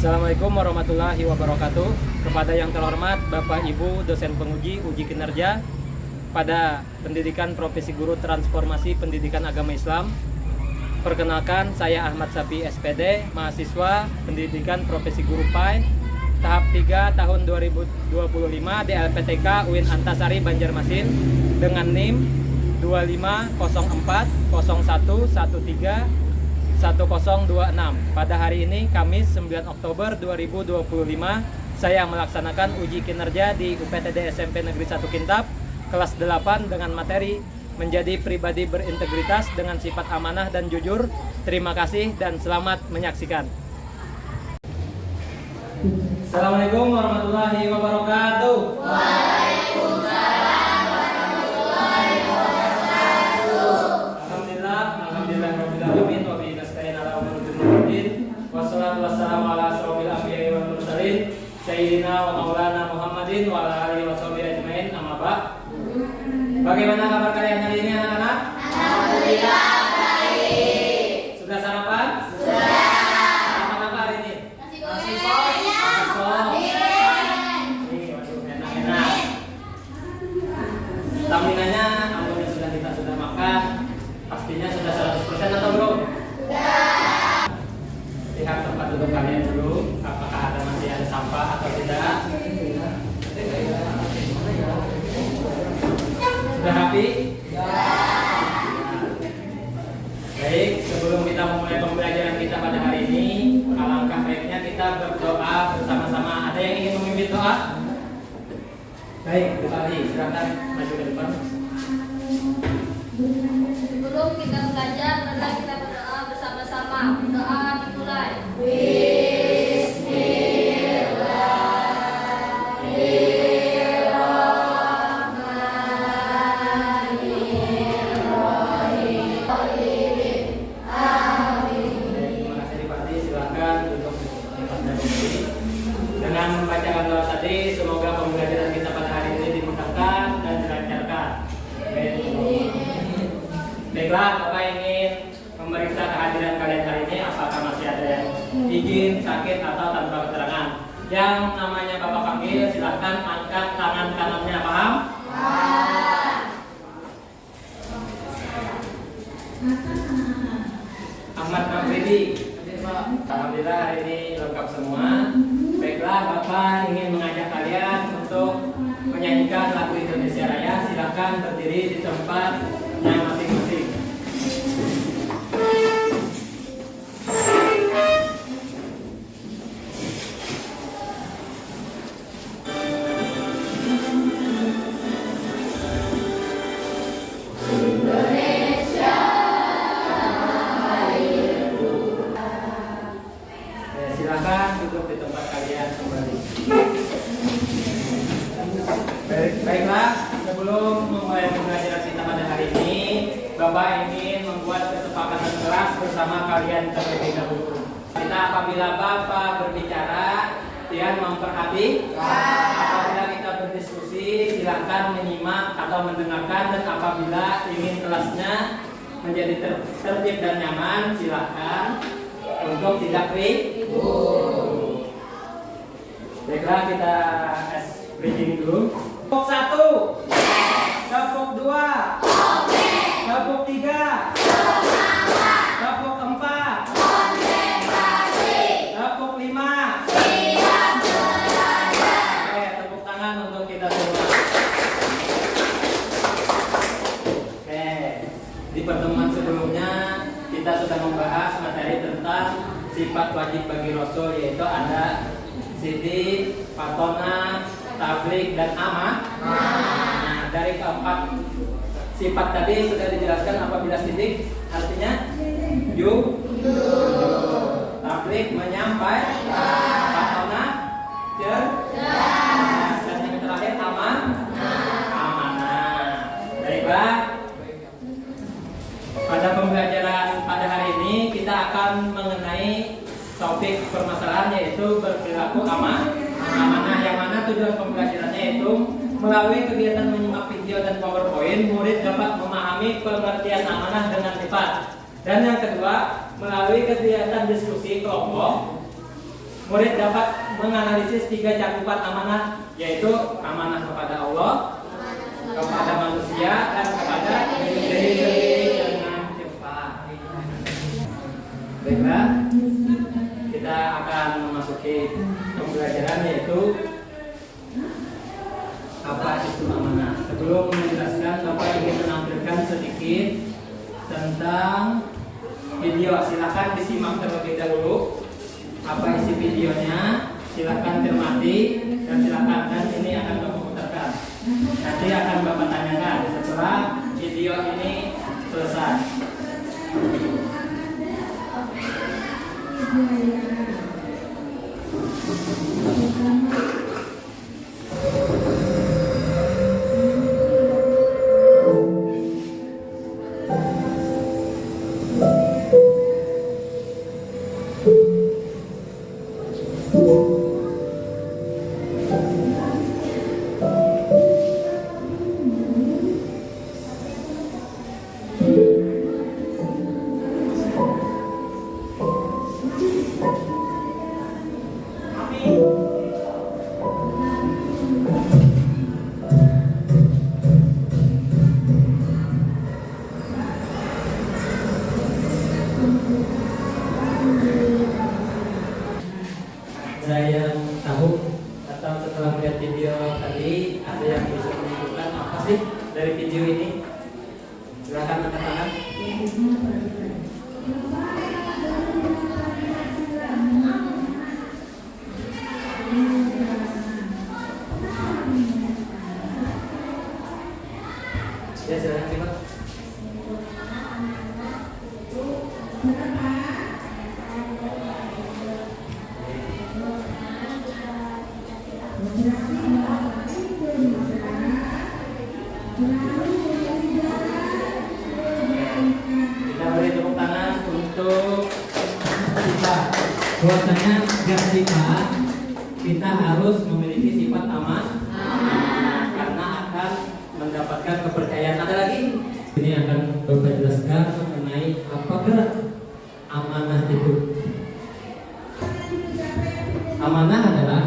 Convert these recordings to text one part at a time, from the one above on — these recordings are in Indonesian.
Assalamualaikum warahmatullahi wabarakatuh. Kepada yang terhormat Bapak Ibu dosen penguji uji kinerja pada Pendidikan Profesi Guru Transformasi Pendidikan Agama Islam. Perkenalkan, saya Ahmad Sapi SPD, mahasiswa Pendidikan Profesi Guru PAI tahap 3 tahun 2025 di LPTK UIN Antasari Banjarmasin dengan NIM 25040113 1026. Pada hari ini Kamis 9 Oktober 2025 saya melaksanakan uji kinerja di UPTD SMP Negeri 1 Kintab kelas 8 dengan materi menjadi pribadi berintegritas dengan sifat amanah dan jujur. Terima kasih dan selamat menyaksikan. Assalamualaikum warahmatullahi wabarakatuh. Wassalamu ala asrofil anbiya'i wal mursalin Sayyidina wa maulana Muhammadin wa ala alihi wa sahbihi ajmain, amma ba'd. Bagaimana kabar kalian hari ini anak-anak? Alhamdulillah baik. Sudah sarapan? Sudah. Sarapan apa hari ini? Nasi goreng. Nasi goreng. Nih, waduh, enak-enak. Staminanya alhamdulillah sudah makan. Pastinya sudah 100% atau belum? Sudah. Lihat tempat duduk kalian dulu, apakah masih ada sampah atau tidak. Sudah rapi? Baik, sebelum kita memulai pembelajaran kita pada hari ini, alangkah baiknya kita berdoa bersama-sama. Ada yang ingin memimpin doa? Baik, Bu Ali, silakan maju ke depan. Sebelum kita belajar, marilah kita berdoa bersama-sama. Doa dimulai. Dengan membacakan doa tadi, semoga pembelajaran kita pada hari ini dimudahkan dan dilancarkan. Baiklah, Bapak ingin memeriksa kehadiran kalian hari ini. Apakah masih ada yang izin, sakit, atau tanpa keterangan? Yang namanya Bapak panggil, silahkan angkat tangan kanannya. Paham? Ahmad Nafridi. Alhamdulillah hari ini lengkap semua. Baiklah, Bapak ingin mengajak kalian untuk menyanyikan lagu Indonesia Raya. Silakan berdiri di tempatnya masing-masing. Silakan duduk di tempat kalian kembali. Baiklah, sebelum memulai pembelajaran kita pada hari ini, Bapak ingin membuat kesepakatan kelas bersama kalian terlebih dahulu. Kita apabila Bapak berbicara, kalian memperhatikan. Apabila kita berdiskusi, silakan menyimak atau mendengarkan, dan apabila ingin kelasnya menjadi tertib dan nyaman, silakan untuk tidak ribut. Baiklah, kita briefing dulu. Tepuk 1, tepuk 2, tepuk 3, tepuk 4, tepuk 5. Oke, tepuk tangan untuk kita semua. Oke, di pertemuan sebelumnya kita sudah membahas materi tentang sifat wajib bagi Rasul, yaitu ada sidik, fatona, tablik, dan amah. Nah, dari keempat sifat tadi sudah dijelaskan. Apabila sidik artinya jujur, tablik menyampaikan, fatona cerdas, dan yang terakhir amanah. Baiklah, pada pembelajaran pada hari ini kita akan mengenai topik permasalahan, yaitu berperilaku amanah, yang mana tujuan pembelajarannya itu melalui kegiatan menyimak video dan PowerPoint, murid dapat memahami pengertian amanah dengan cepat. Dan yang kedua, melalui kegiatan diskusi kelompok, murid dapat menganalisis 3 cakupan amanah, yaitu amanah kepada Allah, kepada manusia, dan kepada diri sendiri dengan cepat. Baiklah, kita akan memasuki pembelajaran, yaitu apa itu amanah. Sebelum menjelaskan, Bapak ingin menampilkan sedikit tentang video. Silakan disimak terlebih dahulu apa isi videonya, silakan cermati dan silakan, dan ini akan Bapak putarkan. Nanti akan Bapak tanyakan setelah video ini selesai. Ada yang tahu atau setelah melihat video tadi ada yang bisa menunjukkan apa sih dari video ini? Silakan angkat tangan. Ya, silakan simak. Kita beri tepuk tangan untuk kita. Bahwasanya kita harus memiliki sifat aman, karena akan mendapatkan kepercayaan. Ada lagi? Ini akan Bapak jelaskan mengenai apakah amanah itu. Amanah adalah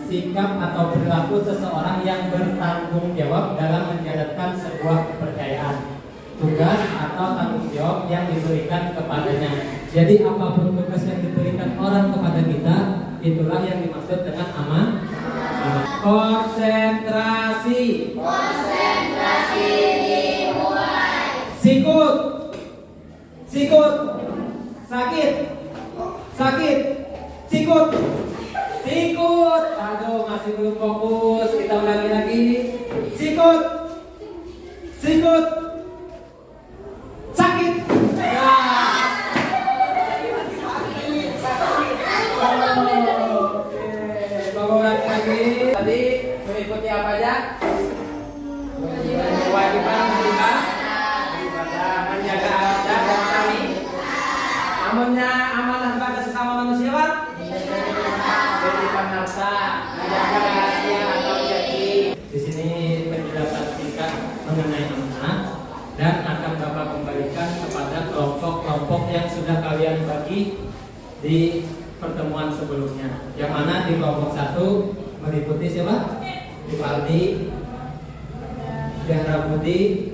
sikap atau perilaku seseorang yang bertanggung jawab dalam menjalankan sebuah kepercayaan, tugas atau tanggung jawab yang diberikan kepadanya. Jadi apapun tugas yang diberikan orang kepada kita, itulah yang dimaksud dengan aman. Konsentrasi. Konsentrasi dimulai. Sikut. Sikut. Sakit. Sakit. Sikut. Sikut. Aduh, masih belum fokus. Kita ulangi lagi. Sikut. Sikut. Sakit. Tadi mengikuti apa aja? Kewajiban beribadah, menjaga adat dan saling. Amannya amanah kepada sesama manusia, Pak. Berikan harta, menjaga rahasia atau janji. Di sini penjelasan singkat mengenai amanah dan akan Bapak kembalikan kepada kelompok-kelompok yang sudah kalian bagi di pertemuan sebelumnya. Yang mana di kelompok 1 meliputi siapa? Rivaldi, Zahra Budi,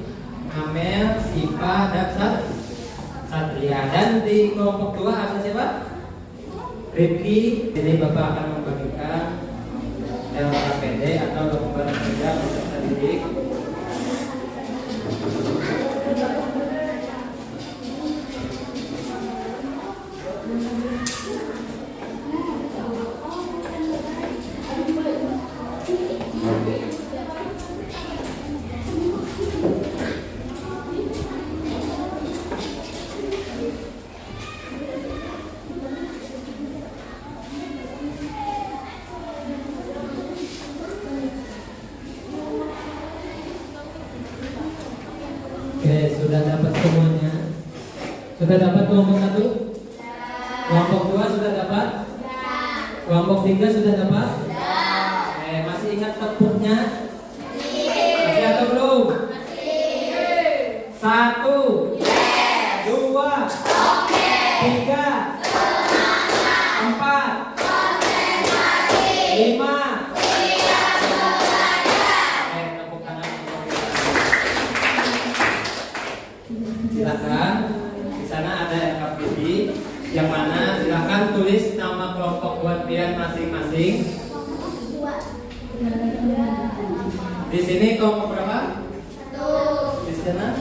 Amel, Sipa, dan Satria. Dan di kelompok 2 ada siapa? Rifki. Jadi Bapak akan membagikan LKPD atau lembaga kerja peserta didik. Oke, sudah dapat semuanya? Sudah dapat kelompok 1? Kelompok 2 sudah dapat? Kelompok 3 sudah dapat? Oke, masih ingat tepuknya? Masih atau belum? 1, 2, 3, 4, kelompok buatian masing-masing. Di sini kelompok berapa? Di sana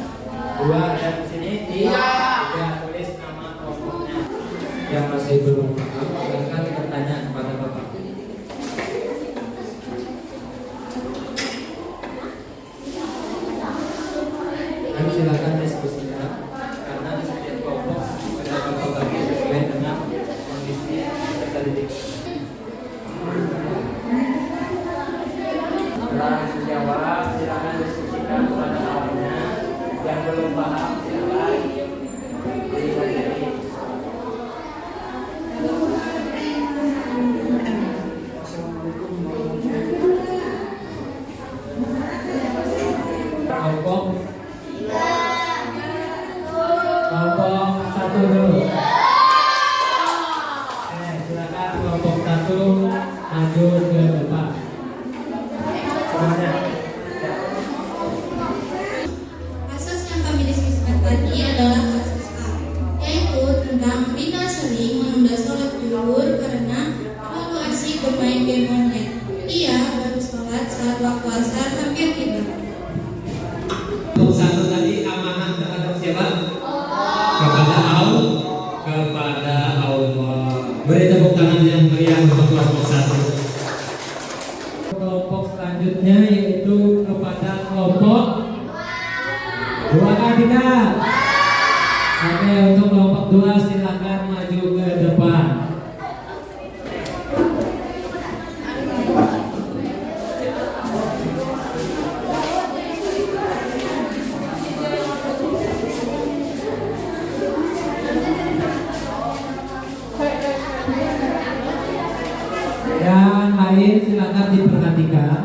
2 dan di sini 3. Tulis nama kelompoknya. Yang masih belum paham, silakan bertanya kepada Bapak. Dan silakan diskusikan karena di setiap kelompok ada Bapak bagi sesuai dengan kondisi peserta didik. Setelah dijawab, silakan diskusikan kepada awalnya. Yang belum paham silakan dipelajari. Kelompok 1 dulu. Silakan kelompok 1 maju ke depan. Semuanya. Kasus yang kami diskusikan tadi adalah kasus A, yaitu tentang Rina sering menunda sholat zuhur karena terlalu asik bermain game online. Ia baru sholat saat waktu asar hampir tiba. Untuk 1 tadi amanah terhadap siapa? Kepada Allah. Beri tepuk tangan yang meriah untuk kelompok 1. Kelompok selanjutnya yaitu kepada kelompok 2 kan tidak? Oke, untuk kelompok 2 silakan maju ke depan. Yang lain silakan diperhatikan.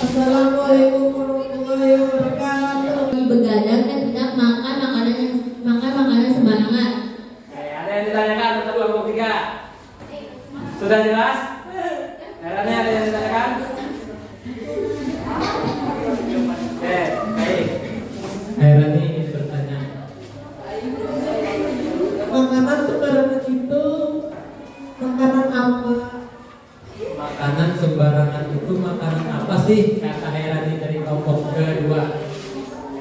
Assalamualaikum warahmatullahi wabarakatuh. Begadang dan tidak makan makanan sembarangan. Ada yang ditanyakan untuk kelompok 3? Sudah jelas? Caranya ada yang ditanyakan? Oke, baik. Herani ingin bertanya. Makanan sembarangan itu makanan apa? Makanan sembarangan itu makanan apa sih? Kata Herani dari kelompok kedua.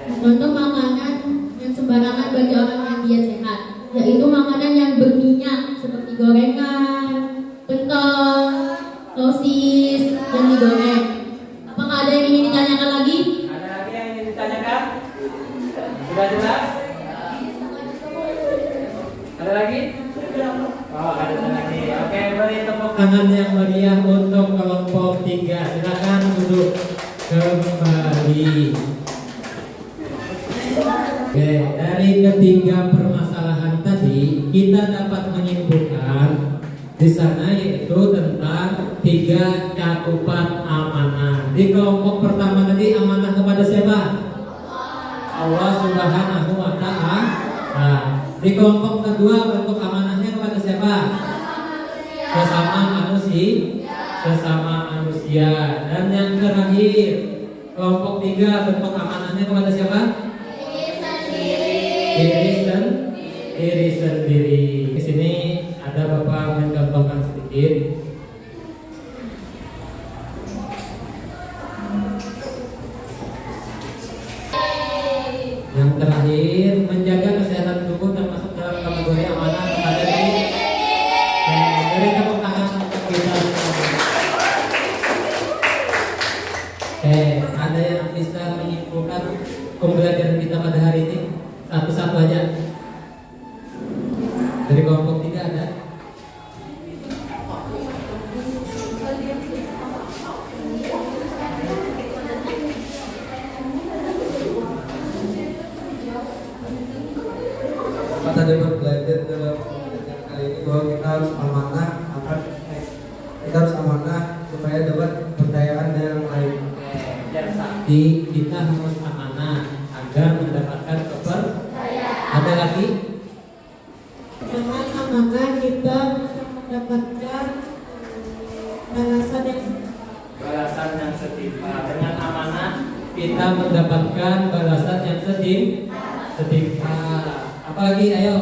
Contoh makanan yang sembarangan bagi orang yang dia sehat, yaitu makanan yang berminyak seperti gorengan, pentol, sosis, dan digoreng. Apakah ada yang ingin ditanyakan lagi? Ada lagi yang ingin ditanyakan? Sudah jelas? Ada lagi? Oh, ada lagi. Oke, beri tepuk tangan yang meriah untuk kelompok 3. Silakan duduk kembali. Oke, dari ketiga permasalahan tadi kita dapat menyimpulkan di sana yaitu tentang 3 cakupan amanah. Di kelompok pertama tadi amanah kepada siapa? Allah Subhanahu wa Ta'ala. Nah, di kelompok kedua bentuk amanahnya kepada siapa? Sesama manusia. Dan yang terakhir kelompok 3 bentuk amanahnya kepada siapa? Diri sendiri. Di sini ada Bapak mencontohkan sedikit. Yang terakhir menjaga kesehatan tubuh termasuk dalam kategori amanah kepada diri. Beri tepuk tangan untuk kita. Ada yang bisa menyimpulkan pembelajaran kita pada hari ini? Satu-satu aja. Dari kelompok 3 ada? Apa tadi belajar dalam pembelajaran kali ini bahwa kita harus amanah kita harus amanah supaya dapat kepercayaan dari yang lain. Kita harus amanah agar mendapatkan kepercayaan. Ada lagi? Dengan amanah kita bisa mendapatkan balasan yang setimpal. Dengan amanah kita mendapatkan balasan yang setimpal. Apalagi? Ayo.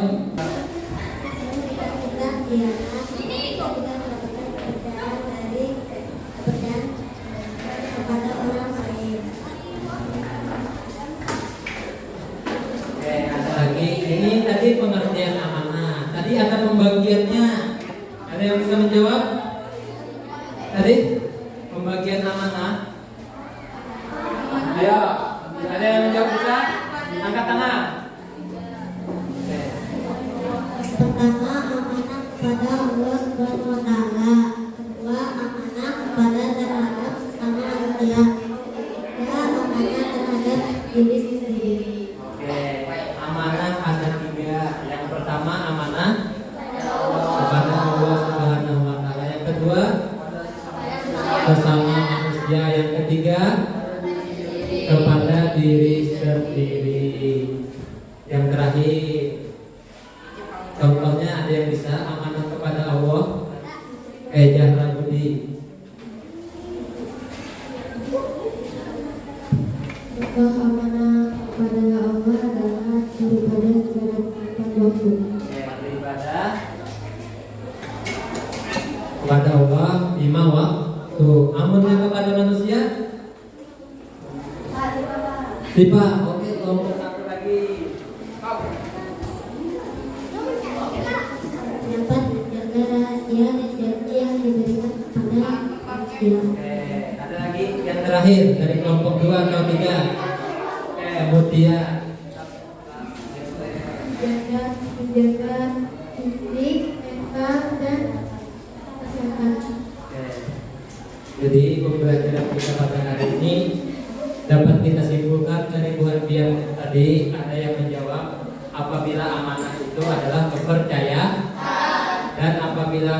Kita berkhianat, kita mendapatkan kepercayaan dari kepercayaan kepada orang lain. Oke, ada lagi. Ini tadi pengertian amanah. Tadi ada pembagiannya. Ada yang bisa menjawab? Tadi pembagian amanah. Ayo, ada yang menjawab bisa? Angkat tangan. Oke. Pertama, amanah kepada Allah Subhanahu wa Ta'ala. Kedua, amanah kepada terhadap sesama manusia. Ketiga, amanah terhadap diri sendiri. Oke, amanah ada 3. Yang pertama amanah kepada Allah Subhanahu wa Ta'ala. Yang kedua sesama manusia. Yang ketiga kepada diri sendiri. Yang terakhir contohnya ada yang bisa amanah kepada Allah. Zahra Budi. Contoh amanah kepada Allah adalah beribadah secara tepat waktu. Beribadah kepada Allah 5 waktu. Amunnya kepada manusia? Tiba. Oke, kelompok satu lagi. Dapat menjaga rahasia dan janji yang diberikan kepada manusia. Oke, ada lagi yang terakhir dari kelompok 2 atau 3. Mutia. Menjaga fisik, mental, dan kesehatan. Oke. Jadi pembelajaran kita pada hari ini dapat kita simpulkan dari buah-buah tadi. Ada yang menjawab apabila amanah itu adalah kepercayaan, dan apabila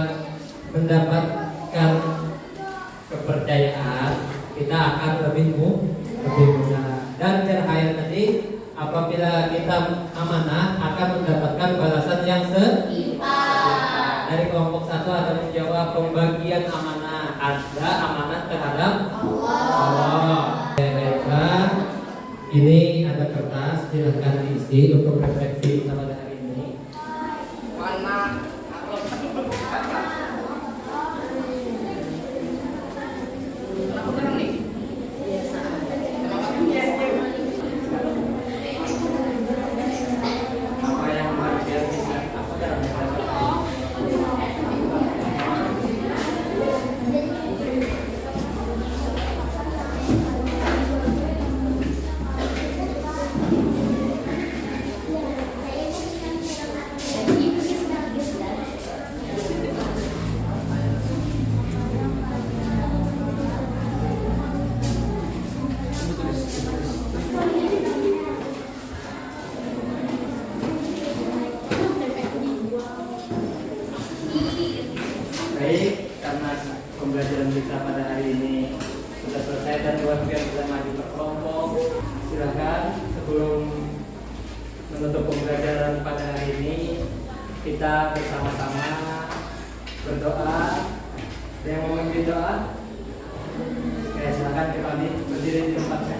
mendapatkan kepercayaan kita akan lebih mudah. Dan terakhir tadi apabila kita amanah akan mendapatkan balasan yang setimpal. Dari kelompok 1 ada menjawab pembagian amanah. Ada amanah terhadap Allah. Baiklah, ini ada kertas, silahkan diisi untuk refleksi kita pada hari ini. Apa yang bagian bisa apa yang baik, karena pembelajaran kita pada hari ini sudah selesai dan buat-buat sudah maju ke kelompok. Silakan sebelum menutup pembelajaran pada hari ini kita bersama-sama berdoa. Ada yang mau memimpin doa? Oke, silakan kembali berdiri di tempatnya.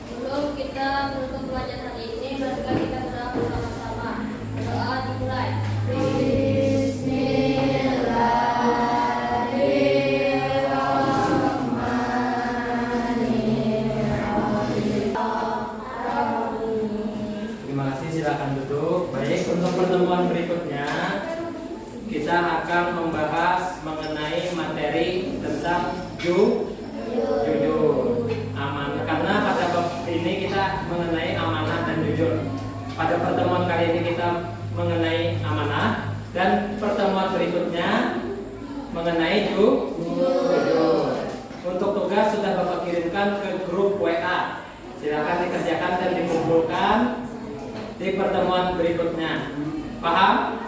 Sebelum kita menutup pelajaran hari ini, marilah kita berdoa bersama-sama. Doa dimulai. Terima kasih, silakan duduk. Baik, untuk pertemuan berikutnya kita akan membahas mengenai materi tentang jujur. Amanah. Karena pada bab ini kita mengenai amanah dan jujur. Pada pertemuan kali ini kita mengenai amanah, dan pertemuan berikutnya mengenai jujur. Untuk tugas sudah Bapak kirimkan ke grup WA. Silakan dikerjakan dan dikumpulkan di pertemuan berikutnya. Paham?